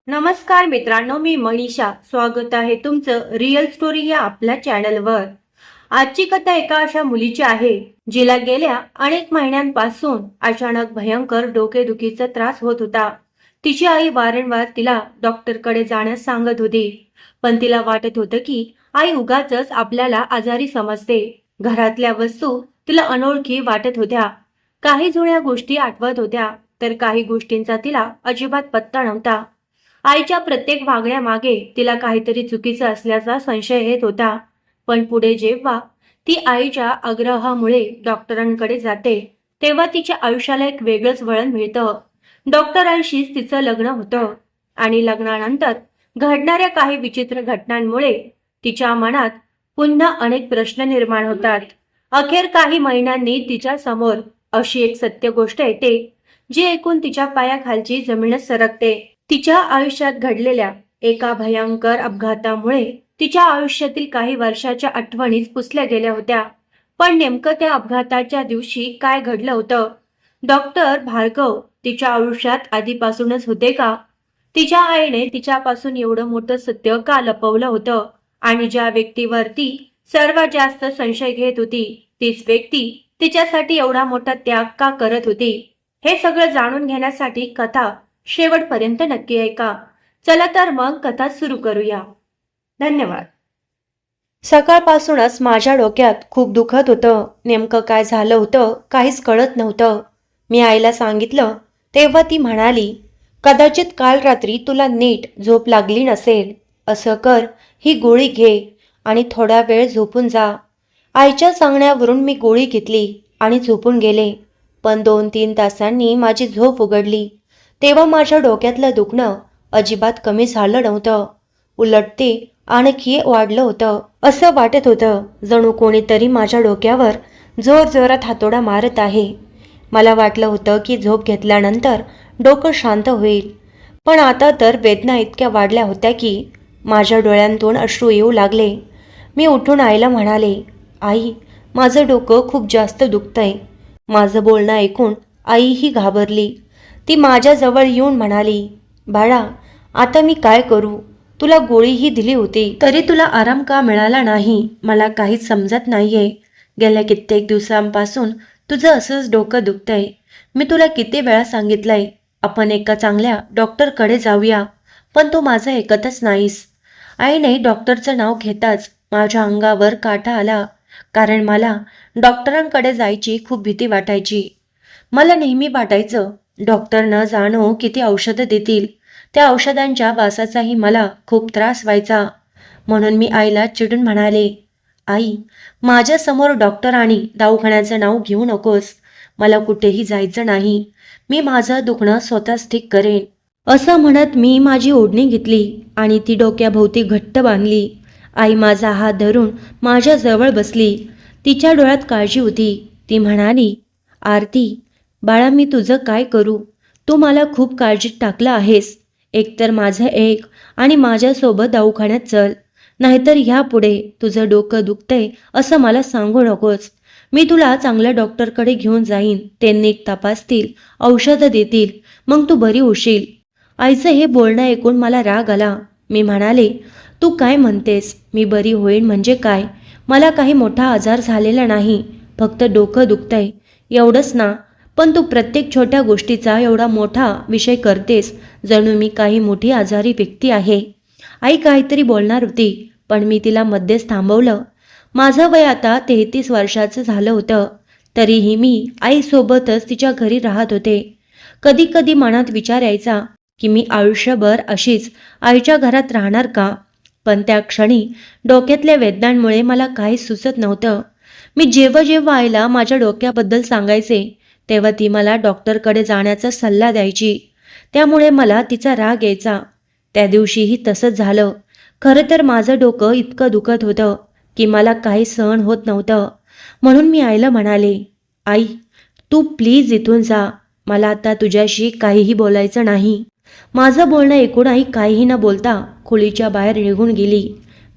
नमस्कार मित्रांनो, मी मनीषा. स्वागत आहे तुमचं रिअल स्टोरी या आपल्या चॅनलवर. आजची कथा एका अशा मुलीची आहे जिला गेल्या अनेक महिन्यांपासून अचानक भयंकर डोकेदुखीचा त्रास होत होता. तिची आई वारंवार तिला डॉक्टरकडे जाण्यास सांगत होती, पण तिला वाटत होतं की आई उगाचच आपल्याला आजारी समजते. घरातल्या वस्तू तिला अनोळखी वाटत होत्या. काही जुन्या गोष्टी आठवत होत्या, तर काही गोष्टींचा तिला अजिबात पत्ता नव्हता. आईच्या प्रत्येक वागण्यामागे तिला काहीतरी चुकीचं असल्याचा संशय येत होता. पण पुढे जेव्हा ती आईच्या आग्रहामुळे डॉक्टरांकडे जाते, तेव्हा तिच्या आयुष्याला एक वेगळंच वळण मिळतं. डॉक्टरांशीच तिचं लग्न होतं आणि लग्नानंतर घडणाऱ्या काही विचित्र घटनांमुळे तिच्या मनात पुन्हा अनेक प्रश्न निर्माण होतात. अखेर काही महिन्यांनी तिच्या समोर अशी एक सत्य गोष्ट येते, जी ऐकून तिच्या पायाखालची जमीनच सरकते. तिच्या आयुष्यात घडलेल्या एका भयंकर अपघातामुळे तिच्या आयुष्यातील काही वर्षाच्या आठवणीच पुसल्या गेल्या होत्या. पण नेमकं त्या अपघाताच्या दिवशी काय घडलं होतं? डॉक्टर भार्गव तिच्या आयुष्यात आधीपासूनच होते का? तिच्या आईने तिच्यापासून एवढं मोठं सत्य का लपवलं होतं? आणि ज्या व्यक्तीवर ती सर्वात जास्त संशय घेत होती, तीच व्यक्ती तिच्यासाठी एवढा मोठा त्याग का करत होती? हे सगळं जाणून घेण्यासाठी कथा शेवटपर्यंत नक्की ऐका. चला तर मग कथा सुरू करूया. धन्यवाद. सकाळपासूनच माझ्या डोक्यात खूप दुखत होतं. नेमकं काय झालं होतं काहीच कळत नव्हतं. मी आईला सांगितलं तेव्हा ती म्हणाली, कदाचित काल रात्री तुला नीट झोप लागली नसेल. असं कर, ही गोळी घे आणि थोडा वेळ झोपून जा. आईच्या सांगण्यावरून मी गोळी घेतली आणि झोपून गेले. पण 2-3 तासांनी माझी झोप उघडली. तेव्हा माझ्या डोक्यातलं दुखणं अजिबात कमी झालं नव्हतं. उलट ते आणखी वाढलं होतं. असं वाटत होतं जणू कोणीतरी माझ्या डोक्यावर जोरजोरात हातोडा मारत आहे. मला वाटलं होतं की झोप घेतल्यानंतर डोकं शांत होईल. पण आता तर वेदना इतक्या वाढल्या होत्या की माझ्या डोळ्यांतून अश्रू येऊ लागले. मी उठून आईला म्हणाले, आई, माझं डोकं खूप जास्त दुखतंय. माझं बोलणं ऐकून आईही घाबरली. ती माझ्याजवळ येऊन म्हणाली, बाळा, आता मी काय करू? तुला गोळीही दिली होती, तरी तुला आराम का मिळाला नाही? मला काहीच समजत नाहीये. गेल्या कित्येक दिवसांपासून तुझं असंच डोकं दुखतंय. मी तुला किती वेळा सांगितलंय आपण एका चांगल्या डॉक्टरकडे जाऊया, पण तू माझं ऐकतच नाहीस. आईने डॉक्टरचं नाव घेताच माझ्या अंगावर काटा आला, कारण मला डॉक्टरांकडे जायची खूप भीती वाटायची. मला नेहमी वाटायचं डॉक्टर न जाणो किती औषधं देतील. त्या औषधांच्या वासाचाही मला खूप त्रास व्हायचा. म्हणून मी आईला चिडून म्हणाले, आई, माझ्यासमोर डॉक्टर आणि दवाखान्याचं नाव घेऊ नकोस. मला कुठेही जायचं नाही. मी माझं दुखणं स्वतःच ठीक करेन. असं म्हणत मी माझी ओढणी घेतली आणि ती डोक्याभोवती घट्ट बांधली. आई माझा हात धरून माझ्याजवळ बसली. तिच्या डोळ्यात काळजी होती. ती म्हणाली, आरती, बाळा, मी तुझं काय करू? तू मला खूप काळजीत टाकलं आहेस. एकतर माझं ऐक आणि माझ्यासोबत दवाखान्यात चल, नाहीतर ह्यापुढे तुझं डोकं दुखतंय असं मला सांगू नकोस. मी तुला चांगल्या डॉक्टरकडे घेऊन जाईन. ते नीट तपासतील, औषधं देतील, मग तू बरी होशील. आईचं हे बोलणं ऐकून मला राग आला. मी म्हणाले, तू काय म्हणतेस? मी बरी होईन म्हणजे काय? मला काही मोठा आजार झालेला नाही, फक्त डोकं दुखतंय एवढंच ना. पण तू प्रत्येक छोट्या गोष्टीचा एवढा मोठा विषय करतेस, जणू मी काही मोठी आजारी व्यक्ती आहे. आई काहीतरी बोलणार होती, पण मी तिला मध्येच थांबवलं. माझं वय आता 33 वर्षाचं झालं होतं. तरीही मी आईसोबतच तिच्या घरी राहत होते. कधी कधी मनात विचार यायचा की मी आयुष्यभर अशीच आईच्या घरात राहणार का? पण त्या क्षणी डोक्यातल्या वेदनांमुळे मला काहीच सुचत नव्हतं. मी जेव्हा जेव्हा आईला माझ्या डोक्याबद्दल सांगायचे, तेव्हा ती मला डॉक्टरकडे जाण्याचा सल्ला द्यायची. त्यामुळे मला तिचा राग यायचा. त्या दिवशीही तसंच झालं. खरं तर माझं डोकं इतकं दुखत होतं की मला काही सहन होत नव्हतं. म्हणून मी आईला म्हणाले, आई, तू प्लीज इथून जा. मला आता तुझ्याशी काहीही बोलायचं नाही. माझं बोलणं ऐकून आई काहीही न बोलता खोलीच्या बाहेर निघून गेली.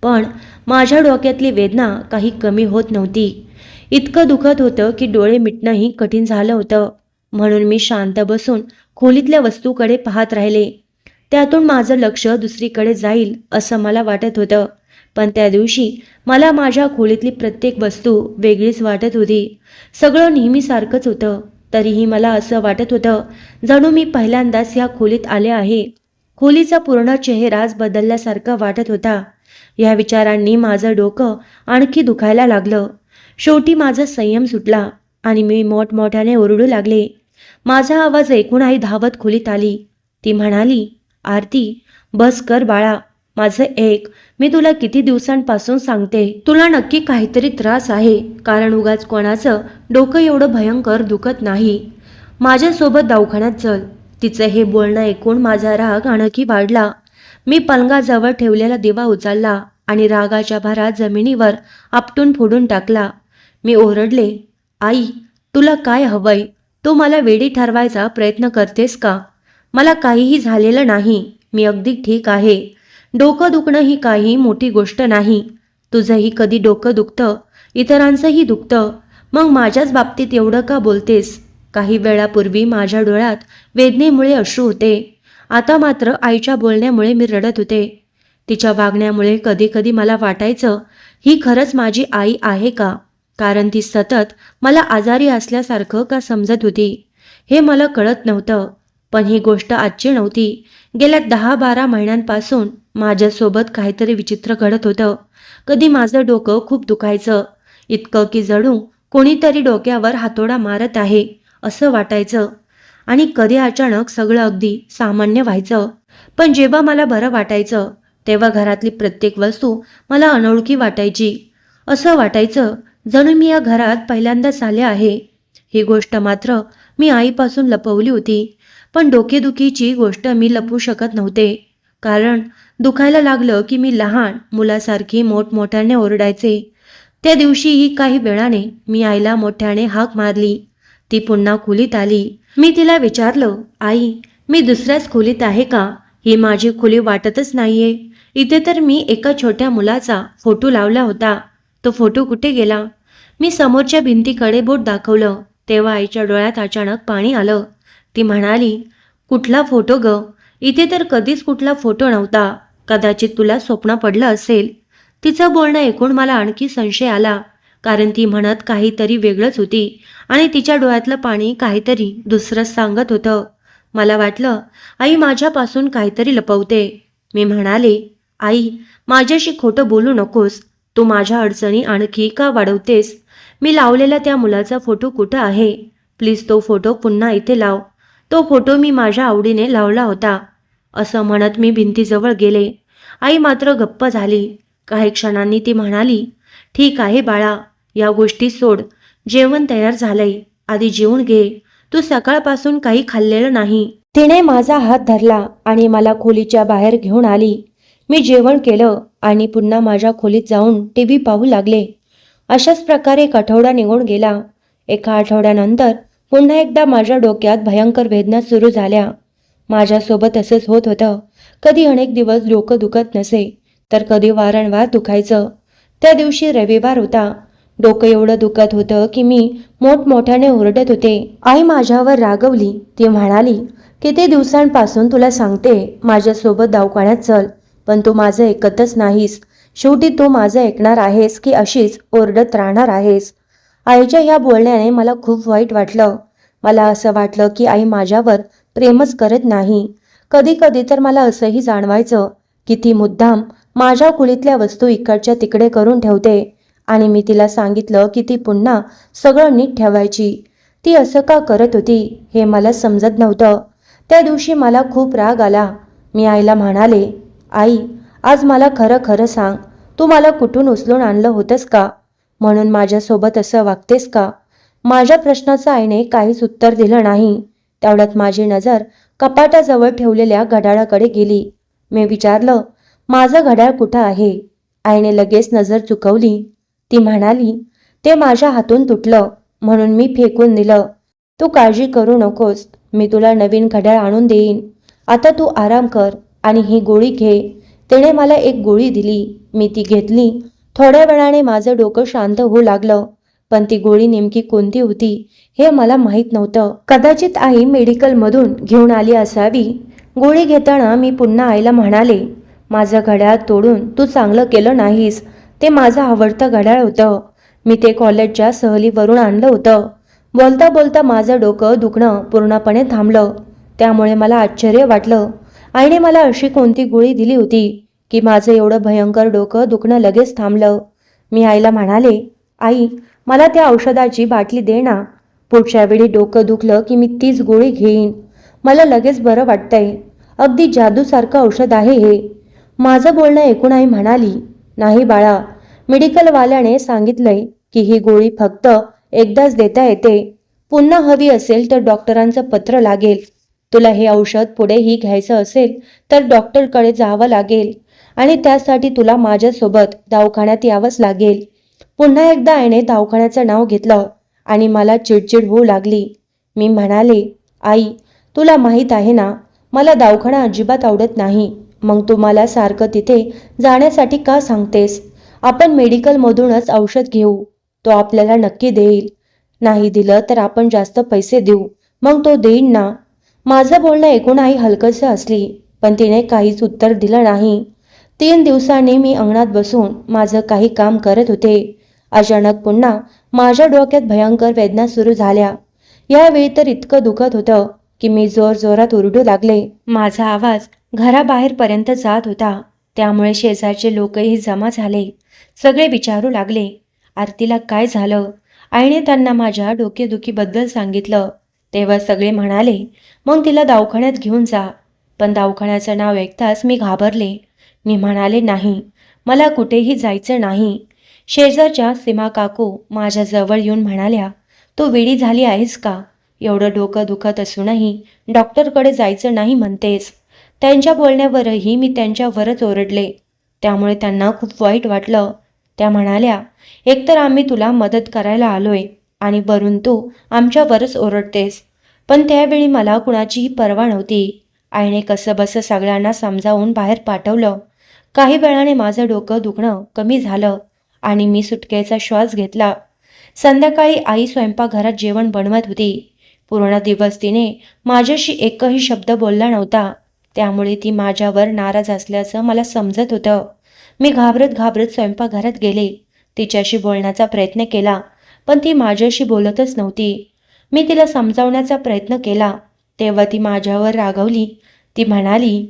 पण माझ्या डोक्यातली वेदना काही कमी होत नव्हती. इतकं दुखत होतं की डोळे मिटणंही कठीण झालं होतं. म्हणून मी शांत बसून खोलीतल्या वस्तूकडे पाहत राहिले. त्यातून माझं लक्ष दुसरीकडे जाईल असं मला वाटत होतं. पण त्या दिवशी मला माझ्या खोलीतली प्रत्येक वस्तू वेगळीच वाटत होती. सगळं नेहमीसारखंच होतं. तरीही मला असं वाटत होतं जणू मी पहिल्यांदाच या खोलीत आले आहे. खोलीचा पूर्ण चेहराच बदलल्यासारखा वाटत होता. या विचारांनी माझं डोकं आणखी दुखायला लागलं. शेवटी माझा संयम सुटला आणि मी मोठमोठ्याने ओरडू लागले. माझा आवाज ऐकून आई धावत खोलीत आली. ती म्हणाली, आरती, बस कर बाळा. माझं ऐक, मी तुला किती दिवसांपासून सांगते, तुला नक्की काहीतरी त्रास आहे. कारण उगाच कोणाचं डोकं एवढं भयंकर दुखत नाही. माझ्यासोबत दवाखान्यात चल. तिचं हे बोलणं ऐकून माझा राग आणखी वाढला. मी पलंगाजवळ ठेवलेला दिवा उचलला आणि रागाच्या भरात जमिनीवर आपटून फोडून टाकला. मी ओरडले, आई, तुला काय हवंय? तू मला वेडी ठरवायचा प्रयत्न करतेस का? मला काहीही झालेलं नाही. मी अगदी ठीक आहे. डोकं दुखणं ही काही मोठी गोष्ट नाही. तुझंही कधी डोकं दुखतं, इतरांचंही दुखतं. मग माझ्याच बाबतीत एवढं का बोलतेस? काही वेळापूर्वी माझ्या डोळ्यात वेदनेमुळे अश्रू होते. आता मात्र आईच्या बोलण्यामुळे मी रडत होते. तिच्या वागण्यामुळे कधी कधी मला वाटायचं, ही खरंच माझी आई आहे का? कारण ती सतत मला आजारी असल्यासारखं का समजत होती हे मला कळत नव्हतं. पण ही गोष्ट आजची नव्हती. गेल्या 10-12 महिन्यांपासून माझ्यासोबत काहीतरी विचित्र घडत होतं. कधी माझं डोकं खूप दुखायचं, इतकं की जणू कोणीतरी डोक्यावर हातोडा मारत आहे असं वाटायचं. आणि कधी अचानक सगळं अगदी सामान्य व्हायचं. पण जेव्हा मला बरं वाटायचं तेव्हा घरातली प्रत्येक वस्तू मला अनोळखी वाटायची. असं वाटायचं जणू मी या घरात पहिल्यांदाच आले आहे. ही गोष्ट मात्र मी आईपासून लपवली होती. पण डोकेदुखीची गोष्ट मी लपवू शकत नव्हते. कारण दुखायला लागलं की मी लहान मुलासारखी मोठमोठ्याने ओरडायचे. त्या दिवशीही काही वेळाने मी आईला मोठ्याने हाक मारली. ती पुन्हा खोलीत आली. मी तिला विचारलं, आई, मी दुसऱ्याच खोलीत आहे का? ही माझी खोली वाटतच नाहीये. इथे तर मी एका छोट्या मुलाचा फोटो लावला होता. तो फोटो कुठे गेला? मी समोरच्या भिंतीकडे बोट दाखवलं तेव्हा आईच्या डोळ्यात अचानक पाणी आलं. ती म्हणाली, कुठला फोटो ग? इथे तर कधीच कुठला फोटो नव्हता. कदाचित तुला स्वप्न पडलं असेल. तिचं बोलणं ऐकून मला आणखी संशय आला. कारण ती म्हणत काहीतरी वेगळंच होती आणि तिच्या डोळ्यातलं पाणी काहीतरी दुसरंच सांगत होतं. मला वाटलं आई माझ्यापासून काहीतरी लपवते. मी म्हणाले, आई, माझ्याशी खोटं बोलू नकोस. तू माझ्या अडचणी आणखी का वाढवतेस? मी लावलेला त्या मुलाचा फोटो कुठं आहे? प्लीज तो फोटो पुन्हा इथे लाव. तो फोटो मी माझ्या आवडीने लावला होता. असं म्हणत मी भिंतीजवळ गेले. आई मात्र गप्प झाली. काही क्षणांनी ती म्हणाली, ठीक आहे बाळा, या गोष्टी सोड. जेवण तयार झालंय, आधी जेवून घे. तू सकाळपासून काही खाल्लेलं नाही. तिने माझा हात धरला आणि मला खोलीच्या बाहेर घेऊन आली. मी जेवण केलं आणि पुन्हा माझ्या खोलीत जाऊन टीव्ही पाहू लागले. अशाच प्रकारे एक आठवडा निघून गेला. एका आठवड्यानंतर पुन्हा एकदा माझ्या डोक्यात भयंकर वेदना सुरू झाल्या. माझ्यासोबत असंच होत होतं. कधी अनेक दिवस डोकं दुखत नसे, तर कधी वारंवार दुखायचं. त्या दिवशी रविवार होता. डोकं एवढं दुखत होतं की मी मोठमोठ्याने ओरडत होते. आई माझ्यावर रागवली. ती म्हणाली, किती दिवसांपासून तुला सांगते माझ्यासोबत दवाखान्यात चल, पण तू माझं ऐकतच नाहीस. शेवटी तू माझं ऐकणार आहेस की अशीच ओरडत राहणार आहेस? आईच्या ह्या बोलण्याने मला खूप वाईट वाटलं. मला असं वाटलं की आई माझ्यावर प्रेमच करत नाही. कधी कधी तर मला असंही जाणवायचं की ती मुद्दाम माझ्या खोलीतल्या वस्तू इकडच्या तिकडे करून ठेवते आणि मी तिला सांगितलं की ती पुन्हा सगळं नीट ठेवायची. ती असं का करत होती हे मला समजत नव्हतं. त्या दिवशी मला खूप राग आला. मी आईला म्हणाले, आई, आज मला खरं खरं सांग, तू मला कुठून उचलून आणलं होतंस का? म्हणून माझ्यासोबत असं वागतेस का? माझ्या प्रश्नाचं आईने काहीच उत्तर दिलं नाही. तेवढ्यात माझी नजर कपाटाजवळ ठेवलेल्या घड्याळाकडे गेली. मी विचारलं, माझं घड्याळ कुठं आहे? आईने लगेच नजर चुकवली. ती म्हणाली, ते माझ्या हातून तुटलं म्हणून मी फेकून दिलं. तू काळजी करू नकोस, मी तुला नवीन घड्याळ आणून देईन. आता तू आराम कर आणि ही गोळी घे. तिने मला एक गोळी दिली. मी ती घेतली. थोड्या वेळाने माझं डोकं शांत होऊ लागलं. पण ती गोळी नेमकी कोणती होती हे मला माहीत नव्हतं. कदाचित आई मेडिकलमधून घेऊन आली असावी. गोळी घेताना मी पुन्हा आईला म्हणाले, माझं घड्याळ तोडून तू चांगलं केलं नाहीस. ते माझं आवडतं घड्याळ होतं. मी ते कॉलेजच्या सहलीवरून आणलं होतं. बोलता बोलता माझं डोकं दुखणं पूर्णपणे थांबलं. त्यामुळे मला आश्चर्य वाटलं. आईने मला अशी कोणती गोळी दिली होती की माझं एवढं भयंकर डोकं दुखणं लगेच थांबलं. मी आईला म्हणाले, आई, मला त्या औषधाची बाटली दे ना. पुढच्या वेळी डोकं दुखलं की मी तीच गोळी घेईन. मला लगेच बरं वाटतंय. अगदी जादूसारखं औषध आहे हे. माझं बोलणं ऐकून आई म्हणाली, नाही बाळा, मेडिकलवाल्याने सांगितलंय की ही गोळी फक्त एकदाच देता येते. पुन्हा हवी असेल तर डॉक्टरांचं पत्र लागेल. तुला हे औषध पुढेही घ्यायचं असेल तर डॉक्टरकडे जावं लागेल आणि त्यासाठी तुला माझ्यासोबत दवाखान्यात यावंच लागेल. पुन्हा एकदा आईने दवाखान्याचं नाव घेतलं आणि मला चिडचिड होऊ लागली. मी म्हणाले, आई, तुला माहीत आहे ना, मला दवाखाना अजिबात आवडत नाही. मग तू मला सारखं तिथे जाण्यासाठी का सांगतेस? आपण मेडिकलमधूनच औषध घेऊ. तो आपल्याला नक्की देईल. नाही दिलं तर आपण जास्त पैसे देऊ. मग तो देईन ना. माझं बोलणं ऐकून आई हलकसं हसली, पण तिने काहीच उत्तर दिलं नाही. 3 दिवसांनी मी अंगणात बसून माझं काही काम करत होते. अचानक पुन्हा माझ्या डोक्यात भयंकर वेदना सुरू झाल्या. यावेळी तर इतकं दुखत होतं की मी जोरजोरात ओरडू लागले. माझा आवाज घराबाहेरपर्यंत जात होता. त्यामुळे शेजारचे लोकही जमा झाले. सगळे विचारू लागले, आरतीला काय झालं? आईने त्यांना माझ्या डोकेदुखीबद्दल सांगितलं. तेव्हा सगळे म्हणाले, मग तिला दवाखान्यात घेऊन जा. पण दवाखान्याचं नाव ऐकताच मी घाबरले. मी म्हणाले, नाही, मला कुठेही जायचं नाही. शेजारच्या सीमा काकू माझ्या जवळ येऊन म्हणाल्या, तू वेडी झाली आहेस का? एवढं डोकं दुखत असूनही डॉक्टरकडे जायचं नाही म्हणतेस. त्यांच्या बोलण्यावरही मी त्यांच्यावरच ओरडले. त्यामुळे त्यांना खूप वाईट वाटलं. त्या म्हणाल्या, एकतर आम्ही तुला मदत करायला आलोय आणि वरून तू आमच्यावरच ओरडतेस. पण त्यावेळी मला कुणाचीही पर्वा नव्हती. आईने कसंबसं सगळ्यांना समजावून बाहेर पाठवलं. काही वेळाने माझं डोकं दुखणं कमी झालं आणि मी सुटकेचा श्वास घेतला. संध्याकाळी आई स्वयंपाकघरात जेवण बनवत होती. पूर्ण दिवस तिने माझ्याशी एकही शब्द बोलला नव्हता. त्यामुळे ती माझ्यावर नाराज असल्याचं मला समजत होतं. मी घाबरत घाबरत स्वयंपाकघरात गेले. तिच्याशी बोलण्याचा प्रयत्न केला, पण ती माझ्याशी बोलतच नव्हती. मी तिला समजावण्याचा प्रयत्न केला, तेव्हा ती माझ्यावर रागावली. ती म्हणाली,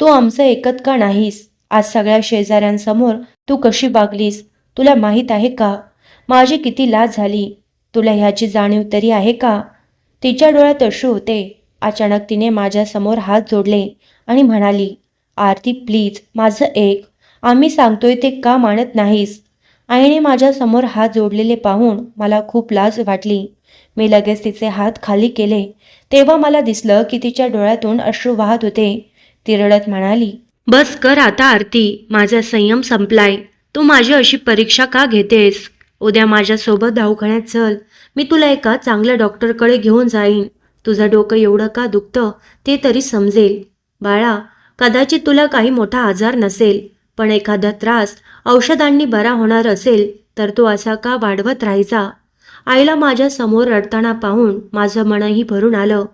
तू आमचं ऐकत का नाहीस? आज सगळ्या शेजाऱ्यांसमोर तू कशी वागलीस? तुला माहीत आहे का माझी किती लाज झाली? तुला ह्याची जाणीव तरी आहे का? तिच्या डोळ्यात अश्रू होते. अचानक तिने माझ्यासमोर हात जोडले आणि म्हणाली, आरती, प्लीज माझं ऐक. आम्ही सांगतोय ते का मानत नाहीस? आईने माझ्यासमोर हात जोडलेले पाहून मला खूप लाज वाटली. मी लगेच तिचे हात खाली केले. तेव्हा मला दिसलं की तिच्या डोळ्यातून अश्रू वाहत होते. ती रडत म्हणाली, बस कर आता आरती, माझा संयम संपलाय. तू माझी अशी परीक्षा का घेतेस? उद्या माझ्यासोबत दवाखान्यात चल. मी तुला एका चांगल्या डॉक्टरकडे घेऊन जाईन. तुझं डोकं एवढं का दुखतं ते तरी समजेल. बाळा, कदाचित तुला काही मोठा आजार नसेल, पण एखादा त्रास औषधांनी बरा होणार असेल तर तो असा का वाढवत राहायचा? आईला माझ्या समोर रडताना पाहून माझं मनही भरून आलं.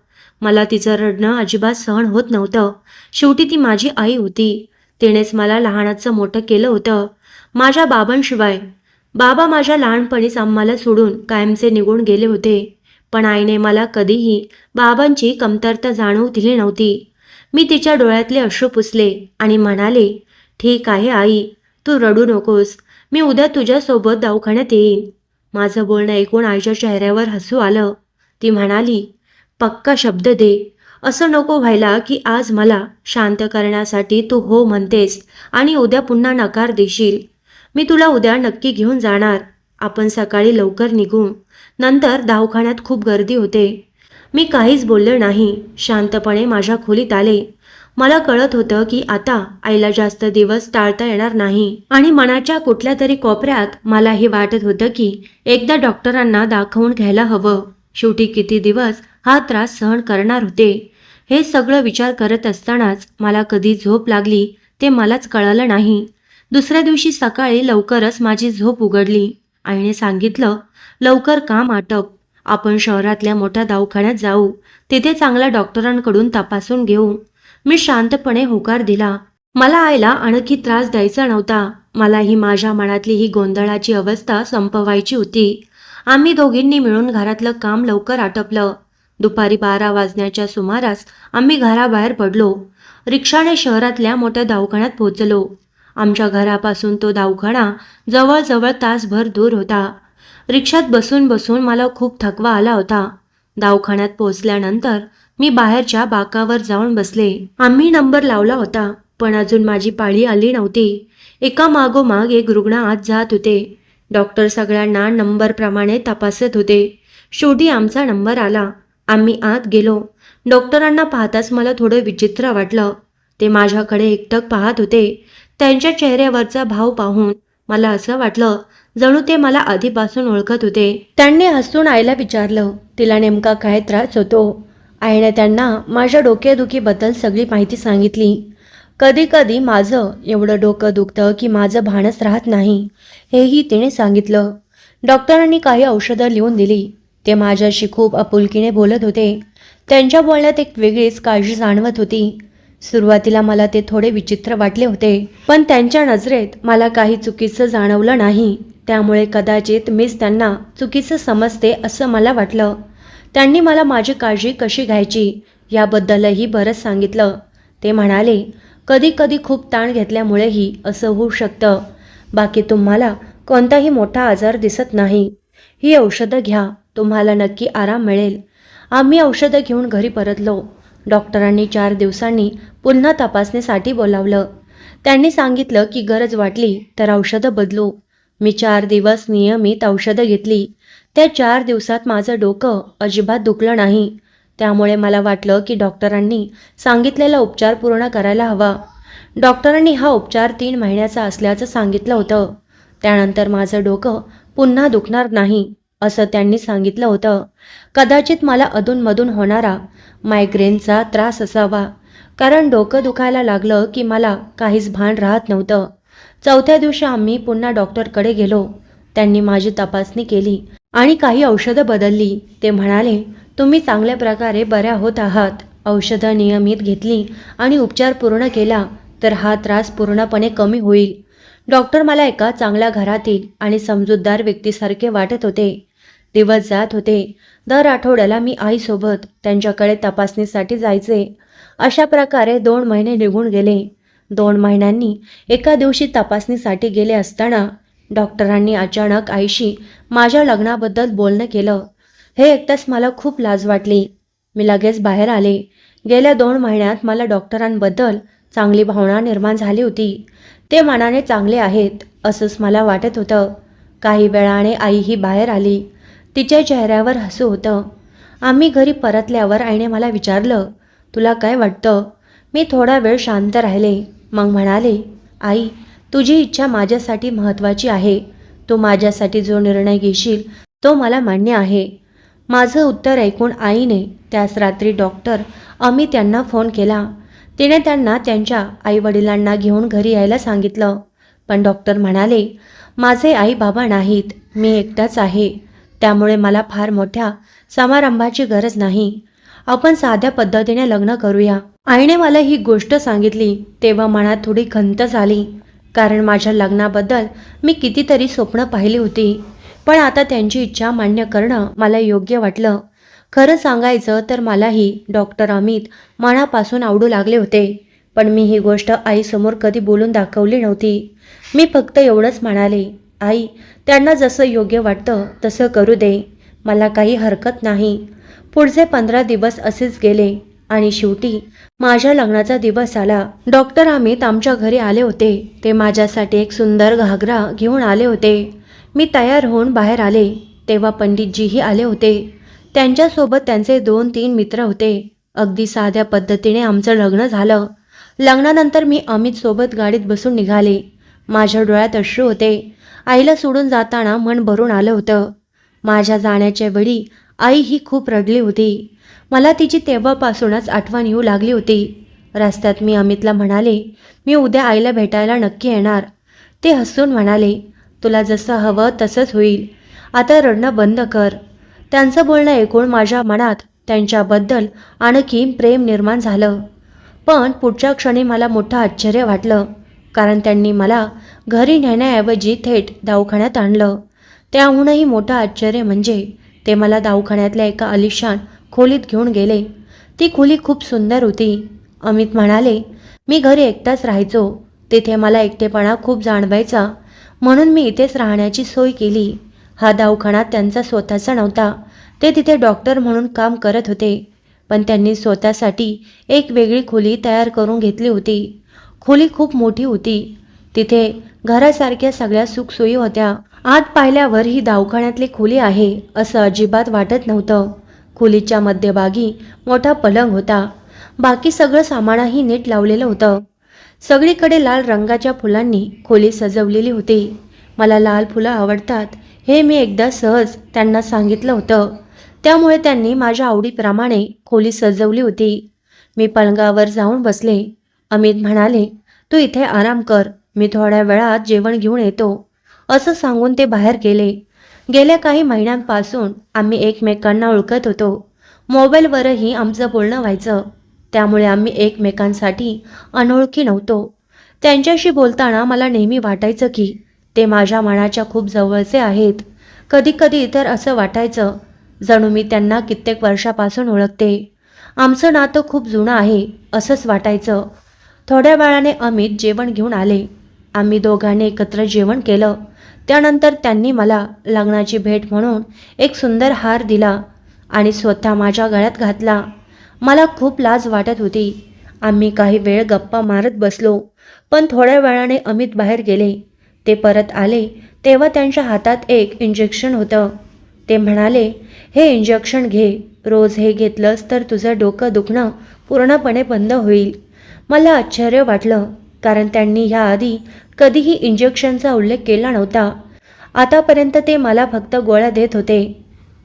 मला तिचं रडणं अजिबात सहन होत नव्हतं. शेवटी ती माझी आई होती. तिनेच मला लहानाचं मोठं केलं होतं, माझ्या बाबांशिवाय. बाबा माझ्या लहानपणीच आम्हाला सोडून कायमचे निघून गेले होते. पण आईने मला कधीही बाबांची कमतरता जाणवू दिली नव्हती. मी तिच्या डोळ्यातले अश्रू पुसले आणि म्हणाले, ठीक आहे आई, तू रडू नकोस. मी उद्या तुझ्यासोबत दवाखान्यात येईन. माझं बोलणं ऐकून आईच्या चेहऱ्यावर हसू आलं. ती म्हणाली, पक्का शब्द दे. असं नको व्हायला की आज मला शांत करण्यासाठी तू हो म्हणतेस आणि उद्या पुन्हा नकार देशील. मी तुला उद्या नक्की घेऊन जाणार. आपण सकाळी लवकर निघू. नंतर दवाखान्यात खूप गर्दी होते. मी काहीच बोलले नाही. शांतपणे माझ्या खोलीत आले. मला कळत होतं की आता आईला जास्त दिवस टाळता येणार नाही आणि मनाच्या कुठल्या तरी कोपऱ्यात मला हे वाटत होतं की एकदा डॉक्टरांना दाखवून घ्यायला हवं. शेवटी किती दिवस हा त्रास सहन करणार होते? हे सगळं विचार करत असतानाच मला कधी झोप लागली ते मलाच कळलं नाही. दुसऱ्या दिवशी सकाळी लवकरच माझी झोप उघडली. आईने सांगितलं, लवकर काम आटप. आपण शहरातल्या मोठ्या दवाखान्यात जाऊ. तिथे चांगल्या डॉक्टरांकडून तपासून घेऊ. मी शांतपणे होकार दिला. मला आईला आणखी त्रास द्यायचा नव्हता. मला ही माझ्या मनातली ही गोंधळाची अवस्था संपवायची होती. आम्ही दोघींनी मिळून घरातलं काम लवकर आटपलं. दुपारी 12 वाजण्याच्या सुमारास आम्ही घराबाहेर पडलो. रिक्षाने शहरातल्या मोठ्या दवाखान्यात पोहोचलो. आमच्या घरापासून तो दवाखाना जवळजवळ तासभर दूर होता. रिक्षात बसून बसून मला खूप थकवा आला होता. दवाखान्यात पोहोचल्यानंतर मी बाहेरच्या बाकावर जाऊन बसले. आम्ही नंबर लावला होता, पण अजून माझी पाळी आली नव्हती. एका मागोमाग एक रुग्ण आत जात होते. डॉक्टर सगळ्यांना नंबरप्रमाणे तपासत होते. शेवटी आमचा नंबर आला. आम्ही आत गेलो. डॉक्टरांना पाहताच मला थोडं विचित्र वाटलं. ते माझ्याकडे एकटक पाहत होते. त्यांच्या चेहऱ्यावरचा भाव पाहून मला असं वाटलं जणू ते मला आधीपासून ओळखत होते. त्यांनी हसून आईला विचारलं, तिला नेमका काय त्रास होतो. आईने त्यांना माझ्या डोकेदुखीबद्दल सगळी माहिती सांगितली. कधी कधी माझं एवढं डोकं दुखतं की माझं भानच राहत नाही, हेही तिने सांगितलं. डॉक्टरांनी काही औषधं लिहून दिली. ते माझ्याशी खूप आपुलकीने बोलत होते. त्यांच्या बोलण्यात एक वेगळीच काळजी जाणवत होती. सुरुवातीला मला ते थोडे विचित्र वाटले होते, पण त्यांच्या नजरेत मला काही चुकीचं जाणवलं नाही. त्यामुळे कदाचित मीच त्यांना चुकीचं समजते असं मला वाटलं. त्यांनी मला माझी काळजी कशी घ्यायची याबद्दलही बरंच सांगितलं. ते म्हणाले, कधी कधी खूप ताण घेतल्यामुळेही असं होऊ शकतं. बाकी तुम्हाला कोणताही मोठा आजार दिसत नाही. ही औषधं घ्या, तुम्हाला नक्की आराम मिळेल. आम्ही औषधं घेऊन घरी परतलो. डॉक्टरांनी 4 दिवसांनी पुन्हा तपासणीसाठी बोलावलं. त्यांनी सांगितलं की गरज वाटली तर औषधं बदलू. मी 4 दिवस नियमित औषधं घेतली. त्या 4 दिवसात माझं डोकं अजिबात दुखलं नाही. त्यामुळे मला वाटलं की डॉक्टरांनी सांगितलेला उपचार पूर्ण करायला हवा. डॉक्टरांनी हा उपचार 3 महिन्याचा असल्याचं सांगितलं होतं. त्यानंतर माझं डोकं पुन्हा दुखणार नाही असं त्यांनी सांगितलं होतं. कदाचित मला अधूनमधून होणारा मायग्रेनचा त्रास असावा, कारण डोकं दुखायला लागलं की मला काहीच भान राहत नव्हतं. 4थ्या दिवशी आम्ही पुन्हा डॉक्टरकडे गेलो. त्यांनी माझी तपासणी केली आणि काही औषधं बदलली. ते म्हणाले, तुम्ही चांगल्या प्रकारे बऱ्या होत आहात. औषधं नियमित घेतली आणि उपचार पूर्ण केला तर हा त्रास पूर्णपणे कमी होईल. डॉक्टर मला एका चांगल्या घरातील आणि समजूतदार व्यक्तीसारखे वाटत होते. दिवस जात होते. दर आठवड्याला मी आईसोबत त्यांच्याकडे तपासणीसाठी जायचे. अशा प्रकारे 2 महिने निघून गेले. 2 महिन्यांनी एका दिवशी तपासणीसाठी गेले असताना डॉक्टरांनी अचानक आईशी माझ्या लग्नाबद्दल बोलणं केलं. हे ऐकताच मला खूप लाज वाटली. मी लगेच बाहेर आले. गेल्या 2 महिन्यात मला डॉक्टरांबद्दल चांगली भावना निर्माण झाली होती. ते मनाने चांगले आहेत असंच मला वाटत होतं. काही वेळाने आईही बाहेर आली. तिच्या चेहऱ्यावर हसू होतं. आम्ही घरी परतल्यावर आईने मला विचारलं, तुला काय वाटतं? मी थोडा वेळ शांत राहिले. मग म्हणाले, आई, तुझी इच्छा माझ्यासाठी महत्त्वाची आहे. तू माझ्यासाठी जो निर्णय घेशील तो मला मान्य आहे. माझं उत्तर ऐकून आईने त्याच रात्री डॉक्टर अमित यांना फोन केला. तिने त्यांना त्यांच्या आईवडिलांना घेऊन घरी यायला सांगितलं. पण डॉक्टर म्हणाले, माझे आई बाबा नाहीत, मी एकटाच आहे. त्यामुळे मला फार मोठ्या समारंभाची गरज नाही. आपण साध्या पद्धतीने लग्न करूया. आईने मला ही गोष्ट सांगितली तेव्हा मनात थोडी खंत झाली, कारण माझ्या लग्नाबद्दल मी कितीतरी स्वप्न पाहिली होती. पण आता त्यांची इच्छा मान्य करणं मला योग्य वाटलं. खरं सांगायचं तर मलाही डॉक्टर अमित मनापासून आवडू लागले होते. पण मी ही गोष्ट आईसमोर कधी बोलून दाखवली नव्हती. मी फक्त एवढंच म्हणाले, आई, त्यांना जसं योग्य वाटतं तसं करू दे. मला काही हरकत नाही. पुढचे 15 दिवस असेच गेले आणि शेवटी माझ्या लग्नाचा दिवस आला. डॉक्टर अमित आमच्या घरी आले होते. ते माझ्यासाठी एक सुंदर घागरा घेऊन आले होते. मी तयार होऊन बाहेर आले तेव्हा पंडितजीही आले होते. त्यांच्यासोबत त्यांचे 2-3 मित्र होते. अगदी साध्या पद्धतीने आमचं लग्न झालं. लग्नानंतर मी अमितसोबत गाडीत बसून निघाले. माझ्या डोळ्यात अश्रू होते. आईला सोडून जाताना मन भरून आलं होतं. माझ्या जाण्याच्या वेळी आई ही खूप रडली होती. मला तिची तेव्हापासूनच आठवण येऊ लागली होती. रस्त्यात मी अमितला म्हणाले, मी उद्या आईला भेटायला नक्की येणार. ते हसून म्हणाले, तुला जसं हवं तसंच होईल. आता रडणं बंद कर. त्यांचं बोलणं ऐकून माझ्या मनात त्यांच्याबद्दल आणखी प्रेम निर्माण झालं. पण पुढच्या क्षणी मला मोठं आश्चर्य वाटलं, कारण त्यांनी मला घरी नेण्याऐवजी थेट दवाखान्यात आणलं. त्याहूनही मोठं आश्चर्य म्हणजे ते मला दवाखान्यातल्या एका आलिशान खोलीत घेऊन गेले. ती खोली खूप सुंदर होती. अमित म्हणाले, मी घरी एकटाच राहायचो. तिथे मला एकटेपणा खूप जाणवायचा, म्हणून मी इथेच राहण्याची सोय केली. हा दवाखाना त्यांचा स्वतःचा नव्हता. ते तिथे डॉक्टर म्हणून काम करत होते, पण त्यांनी स्वतःसाठी एक वेगळी खोली तयार करून घेतली होती. खोली खूप मोठी होती. तिथे घरासारख्या सगळ्या सुखसोयी होत्या. आत पाहिल्यावर ही दवाखान्यातली खोली आहे असं अजिबात वाटत नव्हतं. खोलीच्या मध्यभागी मोठा पलंग होता. बाकी सगळं सामानही नीट लावलेलं होतं. सगळीकडे लाल रंगाच्या फुलांनी खोली सजवलेली होती. मला लाल फुलं आवडतात हे मी एकदा सहज त्यांना सांगितलं होतं. त्यामुळे त्यांनी माझ्या आवडीप्रमाणे खोली सजवली होती. मी पलंगावर जाऊन बसले. अमित म्हणाले, तू इथे आराम कर, मी थोड्या वेळात जेवण घेऊन येतो. असं सांगून ते बाहेर गेले. गेल्या काही महिन्यांपासून आम्ही एकमेकांना ओळखत होतो. मोबाईलवरही आमचं बोलणं व्हायचं. त्यामुळे आम्ही एकमेकांसाठी अनोळखी नव्हतो. त्यांच्याशी बोलताना मला नेहमी वाटायचं की ते माझ्या मनाच्या खूप जवळचे आहेत. कधीकधी तर असं वाटायचं जणू मी त्यांना कित्येक वर्षापासून ओळखते. आमचं नातं खूप जुनं आहे असंच वाटायचं. थोड्या वेळाने अमित जेवण घेऊन आले. आम्ही दोघांनी एकत्र जेवण केलं. त्यानंतर त्यांनी मला लग्नाची भेट म्हणून एक सुंदर हार दिला आणि स्वतः माझ्या गळ्यात घातला. मला खूप लाज वाटत होती. आम्ही काही वेळ गप्पा मारत बसलो, पण थोड्या वेळाने अमित बाहेर गेले. ते परत आले तेव्हा त्यांच्या हातात एक इंजेक्शन होतं. ते म्हणाले, हे इंजेक्शन घे. रोज हे घेतलंस तर तुझं डोकं दुखणं पूर्णपणे बंद होईल. मला आश्चर्य वाटलं, कारण त्यांनी ह्याआधी कधीही इंजेक्शनचा उल्लेख केला नव्हता. आतापर्यंत ते मला फक्त गोळ्या देत होते,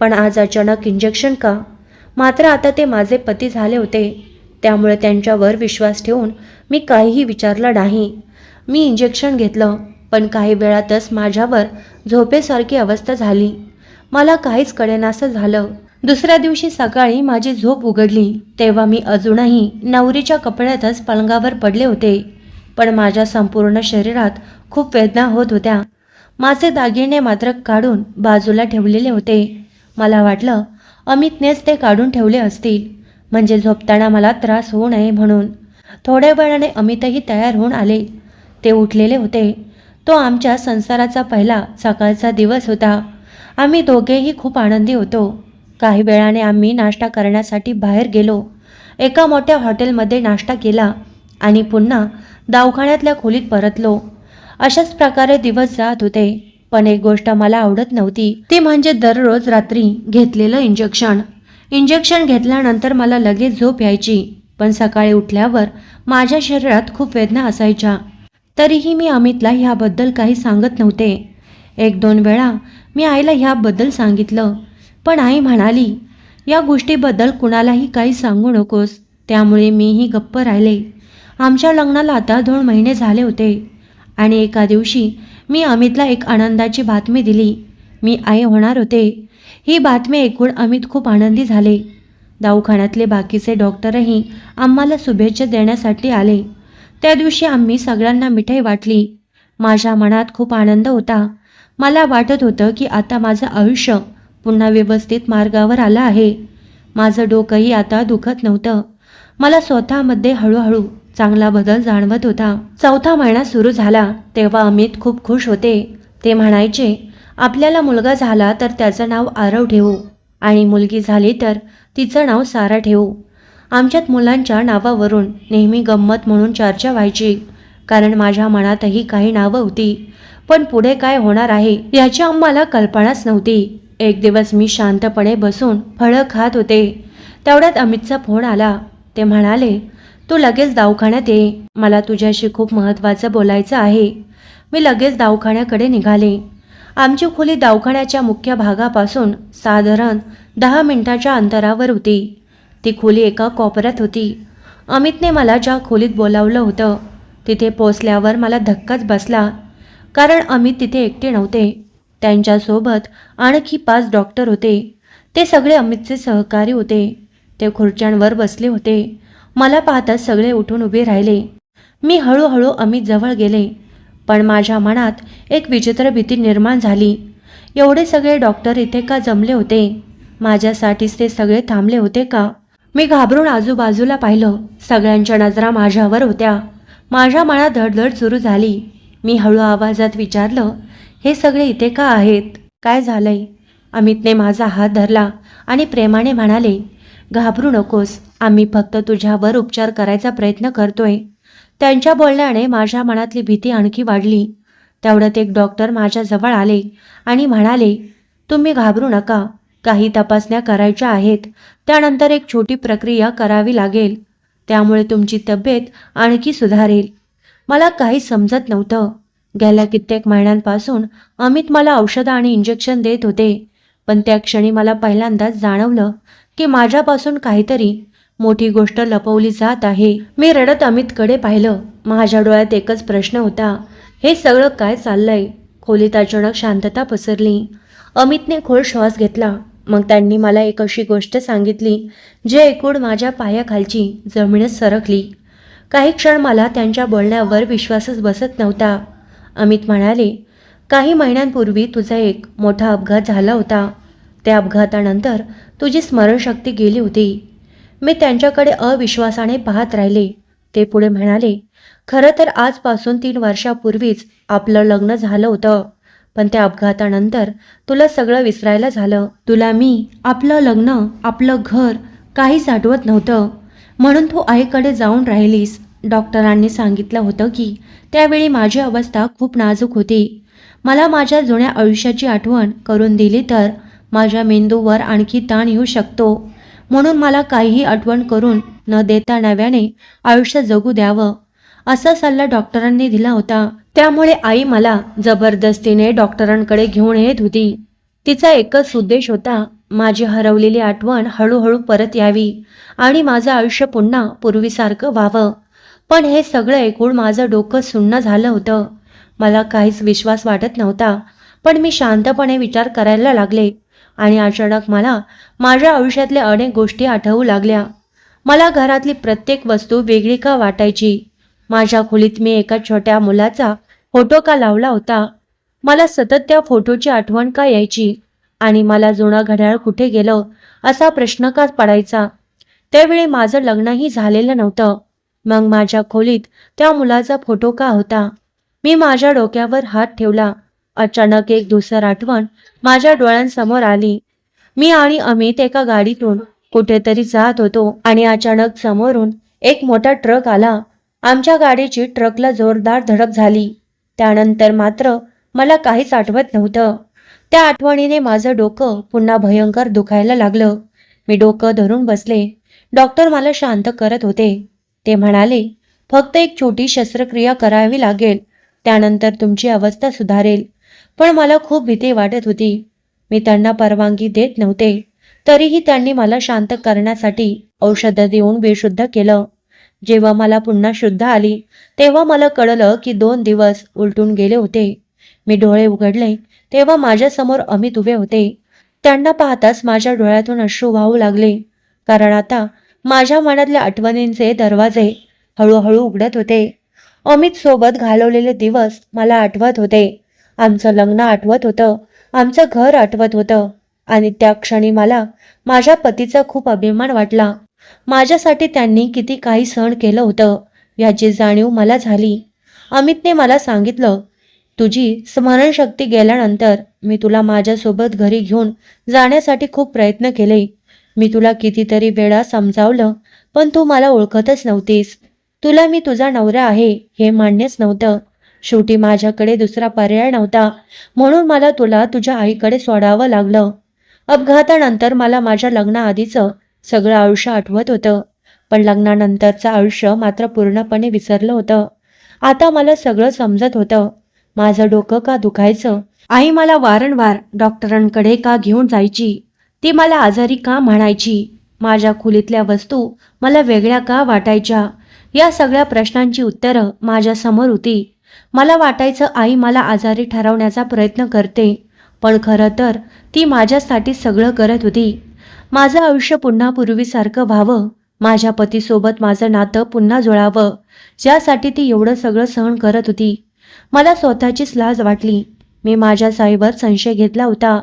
पण आज अचानक इंजेक्शन का? मात्र आता ते माझे पती झाले होते, त्यामुळे त्यांच्यावर विश्वास ठेवून मी काहीही विचारलं नाही. मी इंजेक्शन घेतलं, पण काही वेळातच माझ्यावर झोपेसारखी अवस्था झाली. मला काहीच कळेनासं झालं. दुसऱ्या दिवशी सकाळी माझी झोप उघडली तेव्हा मी अजूनही नवरीच्या कपड्यातच पलंगावर पडले होते, पण माझ्या संपूर्ण शरीरात खूप वेदना होत होत्या. माझे दागिने मात्र काढून बाजूला ठेवलेले होते. मला वाटलं अमितनेच ते काढून ठेवले असतील, म्हणजे झोपताना मला त्रास होऊ नये म्हणून. थोड्या वेळाने अमितही तयार होऊन आले. ते उठलेले होते. तो आमच्या संसाराचा पहिला सकाळचा दिवस होता. आम्ही दोघेही खूप आनंदी होतो. काही वेळाने आम्ही नाश्ता करण्यासाठी बाहेर गेलो. एका मोठ्या हॉटेलमध्ये नाश्ता केला आणि पुन्हा दवाखान्यातल्या खोलीत परतलो. अशाच प्रकारे दिवस जात होते. पण एक गोष्ट मला आवडत नव्हती, ती म्हणजे दररोज रात्री घेतलेलं इंजेक्शन. इंजेक्शन घेतल्यानंतर मला लगेच झोप यायची, पण सकाळी उठल्यावर माझ्या शरीरात खूप वेदना असायच्या. तरीही मी अमितला ह्याबद्दल काही सांगत नव्हते. एक दोन वेळा मी आईला ह्याबद्दल सांगितलं, पण आई म्हणाली, या गोष्टीबद्दल कुणालाही काही सांगू नकोस. त्यामुळे मीही गप्प राहिले. आमच्या लग्नाला आता 2 महिने झाले होते आणि एका दिवशी मी अमितला एक आनंदाची बातमी दिली. मी आई होणार होते. ही बातमी ऐकून अमित खूप आनंदी झाले. दवाखान्यातले बाकीचे डॉक्टरही आम्हाला शुभेच्छा देण्यासाठी आले. त्या दिवशी आम्ही सगळ्यांना मिठाई वाटली. माझ्या मनात खूप आनंद होता. मला वाटत होतं की आता माझं आयुष्य पुन्हा व्यवस्थित मार्गावर आलं आहे. माझं डोकंही आता दुखत नव्हतं. मला स्वतःमध्ये हळूहळू चांगला बदल जाणवत होता. 4था महिना सुरू झाला तेव्हा अमित खूप खुश होते. ते म्हणायचे, आपल्याला मुलगा झाला तर त्याचं नाव आरव ठेवू आणि मुलगी झाली तर तिचं नाव सारा ठेवू. आमच्यात मुलांच्या नावावरून नेहमी गंमत म्हणून चर्चा व्हायची, कारण माझ्या मनातही काही नावं होती, पण पुढे काय होणार आहे याची आम्हाला कल्पनाच नव्हती. एक दिवस मी शांतपणे बसून फळं खात होते. तेवढ्यात अमितचा फोन आला. ते म्हणाले, तू लगेच दवाखान्यात ये, मला तुझ्याशी खूप महत्त्वाचं बोलायचं आहे. मी लगेच दवाखान्याकडे निघाले. आमची खोली दवाखान्याच्या मुख्य भागापासून साधारण 10 मिनिटाच्या अंतरावर होती. ती खोली एका कोपऱ्यात होती. अमितने मला ज्या खोलीत बोलावलं होतं तिथे पोचल्यावर मला धक्काच बसला, कारण अमित तिथे एकटे नव्हते. त्यांच्यासोबत आणखी 5 डॉक्टर होते. ते सगळे अमितचे सहकारी होते. ते खुर्च्यांवर बसले होते. मला पाहताच सगळे उठून उभे राहिले. मी हळूहळू अमित जवळ गेले, पण माझ्या मनात एक विचित्र भीती निर्माण झाली. एवढे सगळे डॉक्टर इथे का जमले होते? माझ्यासाठीच ते सगळे थांबले होते का? मी घाबरून आजूबाजूला पाहिलं. सगळ्यांच्या नजरा माझ्यावर होत्या. माझ्या मनात धडधड सुरू झाली. मी हळू आवाजात विचारलं, हे सगळे इथे का आहेत? काय झालंय? अमितने माझा हात धरला आणि प्रेमाने म्हणाले, घाबरू नकोस, आम्ही फक्त तुझ्यावर उपचार करायचा प्रयत्न करतोय. त्यांच्या बोलण्याने माझ्या मनातली भीती आणखी वाढली. तेवढ्यात एक डॉक्टर माझ्याजवळ आले आणि म्हणाले, तुम्ही घाबरू नका, काही तपासण्या करायच्या आहेत. त्यानंतर एक छोटी प्रक्रिया करावी लागेल. त्यामुळे तुमची तब्येत आणखी सुधारेल. मला काही समजत नव्हतं. गेल्या कित्येक महिन्यांपासून अमित मला औषधं आणि इंजेक्शन देत होते, पण त्या क्षणी मला पहिल्यांदाच जाणवलं की माझ्यापासून काहीतरी मोठी गोष्ट लपवली जात आहे. मी रडत अमितकडे पाहिलं. माझ्या डोळ्यात एकच प्रश्न होता, हे सगळं काय चाललंय? खोलीत अचानक शांतता पसरली. अमितने खोल श्वास घेतला. मग त्यांनी मला एक अशी गोष्ट सांगितली जे ऐकून माझ्या पायाखालची जमीनच सरकली. काही क्षण मला त्यांच्या बोलण्यावर विश्वासच बसत नव्हता. अमित म्हणाले, काही महिन्यांपूर्वी तुझा एक मोठा अपघात झाला होता. त्या अपघातानंतर तुझी स्मरणशक्ती गेली होती. मी त्यांच्याकडे अविश्वासाने पाहत राहिले. ते पुढे म्हणाले, खरं तर आजपासून 3 वर्षापूर्वीच आपलं लग्न झालं होतं, पण त्या अपघातानंतर तुला सगळं विसरायला झालं. तुला मी, आपलं लग्न, आपलं घर काहीच आठवत नव्हतं, म्हणून तू आईकडे जाऊन राहिलीस. डॉक्टरांनी सांगितलं होतं की त्यावेळी माझी अवस्था खूप नाजूक होती. मला माझ्या जुन्या आयुष्याची आठवण करून दिली तर माझ्या मेंदूवर आणखी ताण येऊ शकतो, म्हणून मला काहीही आठवण करून न देता नव्याने आयुष्य जगू द्यावं, असा सल्ला डॉक्टरांनी दिला होता. त्यामुळे आई मला जबरदस्तीने डॉक्टरांकडे घेऊन येत होती. तिचा एकच उद्देश होता, माझी हरवलेली आठवण हळूहळू परत यावी आणि माझं आयुष्य पुन्हा पूर्वीसारखं व्हावं. पण हे सगळं ऐकून माझं डोकं सुन्न झालं होतं. मला काहीच विश्वास वाटत नव्हता, पण मी शांतपणे विचार करायला लागले आणि अचानक मला माझ्या आयुष्यातल्या अनेक गोष्टी आठवू लागल्या. मला घरातली प्रत्येक वस्तू वेगळी का वाटायची? माझ्या खोलीत मी एका छोट्या मुलाचा फोटो का लावला होता? मला सतत त्या फोटोची आठवण का यायची? आणि मला जुनं घड्याळ कुठे गेलं असा प्रश्न का पडायचा? त्यावेळी माझं लग्नही झालेलं नव्हतं. मग माझ्या खोलीत त्या मुलाचा फोटो का होता? मी माझ्या डोक्यावर हात ठेवला. अचानक एक धूसर आठवण माझ्या डोळ्यांसमोर आली. मी आणि अमित एका गाडीतून कुठेतरी जात होतो आणि अचानक समोरून एक मोठा ट्रक आला. आमच्या गाडीची ट्रकला जोरदार धडक झाली. त्यानंतर मात्र मला काहीच आठवत नव्हतं. त्या आठवणीने माझं डोकं पुन्हा भयंकर दुखायला लागलं. मी डोकं धरून बसले. डॉक्टर मला शांत करत होते. ते म्हणाले, फक्त एक छोटी शस्त्रक्रिया करावी लागेल, त्यानंतर तुमची अवस्था सुधारेल. पण मला खूप भीती वाटत होती. मी त्यांना परवानगी देत नव्हते. तरीही त्यांनी मला शांत करण्यासाठी औषधं देऊन बेशुद्ध केलं. जेव्हा मला पुन्हा शुद्ध आली तेव्हा मला कळलं की 2 दिवस उलटून गेले होते. मी डोळे उघडले तेव्हा माझ्यासमोर अमित उभे होते. त्यांना पाहताच माझ्या डोळ्यातून अश्रू वाहू लागले, कारण आता माझ्या मनातल्या आठवणींचे दरवाजे हळूहळू उघडत होते. अमित सोबत घालवलेले दिवस मला आठवत होते. आमचं लग्न आठवत होतं, आमचं घर आठवत होतं आणि त्या क्षणी मला माझ्या पतीचा खूप अभिमान वाटला. माझ्यासाठी त्यांनी किती काही सहन केलं होतं याची जाणीव मला झाली. अमितने मला सांगितलं, तुझी स्मरणशक्ती गेल्यानंतर मी तुला माझ्यासोबत घरी घेऊन जाण्यासाठी खूप प्रयत्न केले. मी तुला कितीतरी वेळा समजावलं, पण तू मला ओळखतच नव्हतीस. तुला मी तुझा नवरा आहे हे मान्यच नव्हतं. शेवटी माझ्याकडे दुसरा पर्याय नव्हता, म्हणून मला तुला तुझ्या आईकडे सोडावं लागलं. अपघातानंतर मला माझ्या लग्नाआधीचं सगळं आयुष्य आठवत होतं, पण लग्नानंतरचं आयुष्य मात्र पूर्णपणे विसरलं होतं. आता मला सगळं समजत होतं. माझं डोकं का दुखायचं? आई मला वारंवार डॉक्टरांकडे का घेऊन जायची? ती मला आजारी का म्हणायची? माझ्या खोलीतल्या वस्तू मला वेगळ्या का वाटायच्या? या सगळ्या प्रश्नांची उत्तरं माझ्यासमोर होती. मला वाटायचं आई मला आजारी ठरवण्याचा प्रयत्न करते, पण खरं तर ती माझ्यासाठी सगळं करत होती. माझं आयुष्य पुन्हा पूर्वीसारखं व्हावं माझ्या पतीसोबत माझं नातं पुन्हा जुळावं, ज्यासाठी ती एवढं सगळं सहन करत होती. मला स्वतःचीच लाज वाटली. मी माझ्या साईवर संशय घेतला होता,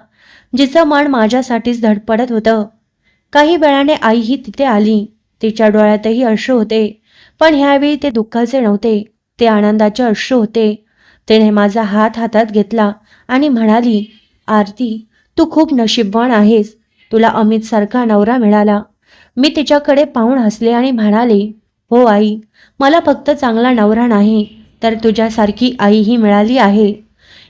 जिचं मन माझ्यासाठीच धडपडत होतं. काही वेळाने आईही तिथे आली. तिच्या डोळ्यातही अश्रू होते, पण ह्यावेळी ते दुःखाचे नव्हते, ते आनंदाचे अश्रू होते. तिने माझा हात हातात घेतला आणि म्हणाली, आरती, तू खूप नशीबवान आहेस. तुला अमितसारखा नवरा मिळाला. मी तिच्याकडे पाहून हसले आणि म्हणाले, हो आई, मला फक्त चांगला नवरा नाही, तर तुझ्यासारखी आईही मिळाली आहे.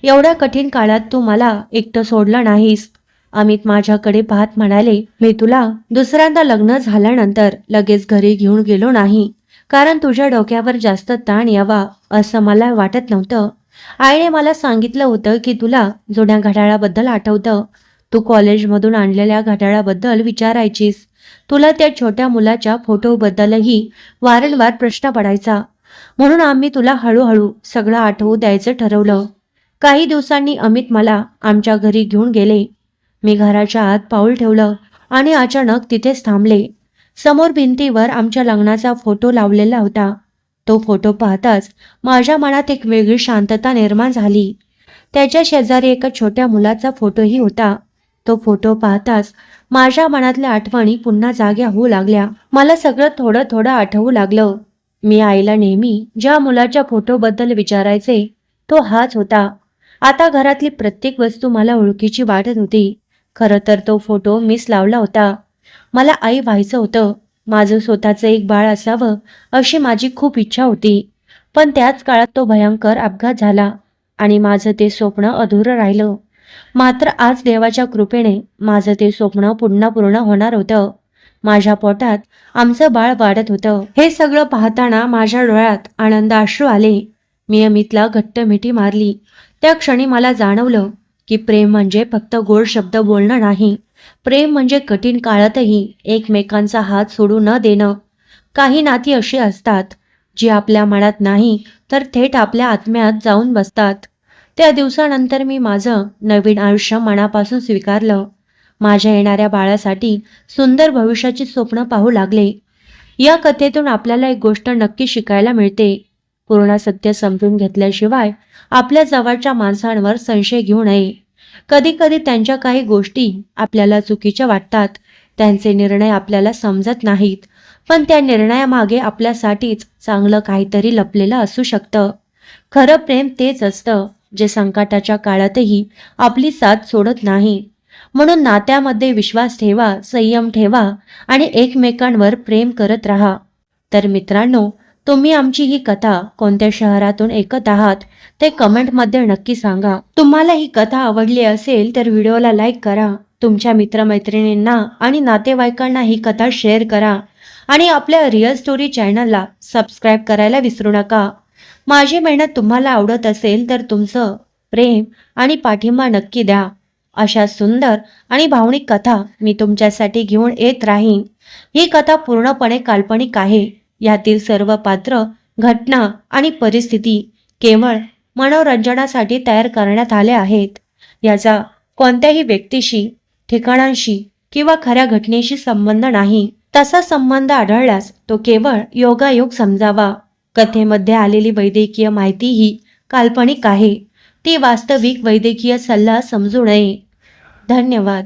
एवढ्या कठीण काळात तू मला एकटं सोडलं नाहीस. अमित माझ्याकडे पाहत म्हणाले, मी तुला दुसऱ्यांदा लग्न झाल्यानंतर लगेच घरी घेऊन गेलो नाही, कारण तुझ्या डोक्यावर जास्त ताण यावा असं मला वाटत नव्हतं. आईने मला सांगितलं होतं की तुला जुन्या घड्याळाबद्दल आठवतं. तू कॉलेजमधून आणलेल्या घड्याळाबद्दल विचारायचीस. तुला त्या छोट्या मुलाच्या फोटोबद्दलही वारंवार प्रश्न पडायचा. म्हणून आम्ही तुला हळूहळू सगळं आठवू द्यायचं ठरवलं. काही दिवसांनी अमित मला आमच्या घरी घेऊन गेले. मी घराच्या आत पाऊल ठेवलं आणि अचानक तिथेच थांबले. समोर भिंतीवर आमच्या लग्नाचा फोटो लावलेला होता. तो फोटो पाहताच माझ्या मनात एक वेगळी शांतता निर्माण झाली. त्याच्या शेजारी एका छोट्या मुलाचा फोटोही होता. तो फोटो पाहताच माझ्या मनातल्या आठवणी पुन्हा जाग्या होऊ लागल्या. मला सगळं थोडं थोडं आठवू लागलं. मी आईला नेहमी ज्या मुलाच्या फोटोबद्दल विचारायचे, तो हाच होता. आता घरातली प्रत्येक वस्तू मला ओळखीची वाटत होती. खरं तर तो फोटो मीच लावला होता. मला आई व्हायचं होतं. माझं स्वतःचं एक बाळ असावं अशी माझी खूप इच्छा होती. पण त्याच काळात तो भयंकर अपघात झाला आणि माझं ते स्वप्न अधुरं राहिलं. मात्र आज देवाच्या कृपेने माझं ते स्वप्न पुन्हा पूर्ण होणार होतं. माझ्या पोटात आमचं बाळ वाढत होतं. हे सगळं पाहताना माझ्या डोळ्यात आनंद अश्रू आले. मी अमितला घट्ट मिठी मारली. त्या क्षणी मला जाणवलं की प्रेम म्हणजे फक्त गोड शब्द बोलणं नाही. प्रेम म्हणजे कठीण काळातही एकमेकांचा हात सोडू न देणं. काही नाती अशी असतात जी आपल्या मनात नाही तर थेट आपल्या आत्म्यात जाऊन बसतात. त्या दिवसानंतर मी माझं नवीन आयुष्य मनापासून स्वीकारलं. माझ्या येणाऱ्या बाळासाठी सुंदर भविष्याची स्वप्न पाहू लागले. या कथेतून आपल्याला एक गोष्ट नक्की शिकायला मिळते. पूर्ण सत्य समजून घेतल्याशिवाय आपल्या जवळच्या माणसांवर संशय घेऊ नये. कधी कधी त्यांच्या काही गोष्टी आपल्याला चुकीच्या वाटतात. त्यांचे निर्णय आपल्याला समजत नाहीत, पण त्या निर्णयामागे आपल्यासाठीच चांगलं काहीतरी लपलेलं असू शकतं. खरं प्रेम तेच असतं जे संकटाच्या काळातही आपली साथ सोडत नाही. म्हणून नात्यामध्ये विश्वास ठेवा, संयम ठेवा आणि एकमेकांवर प्रेम करत राहा. तर मित्रांनो, तुम्ही आमची ही कथा कोणत्या शहरातून ऐकत आहात ते कमेंटमध्ये नक्की सांगा. तुम्हाला ही कथा आवडली असेल तर व्हिडिओला लाईक करा. तुमच्या मित्रमैत्रिणींना आणि नातेवाईकांना ही कथा शेअर करा आणि आपल्या रिअल स्टोरी चॅनलला सबस्क्राईब करायला विसरू नका. माझी मेहनत तुम्हाला आवडत असेल तर तुमचं प्रेम आणि पाठिंबा नक्की द्या. अशा सुंदर आणि भावनिक कथा मी तुमच्यासाठी घेऊन येत राहीन. ही कथा पूर्णपणे काल्पनिक आहे. यातील सर्व पात्र, घटना आणि परिस्थिती केवळ मनोरंजनासाठी तयार करण्यात आल्या आहेत. याचा कोणत्याही व्यक्तीशी, ठिकाणांशी किंवा खऱ्या घटनेशी संबंध नाही. तसा संबंध आढळल्यास तो केवळ योगायोग समजावा. कथेमध्ये आलेली वैद्यकीय माहिती ही काल्पनिक आहे. ती वास्तविक वैद्यकीय सल्ला समजू नये. धन्यवाद.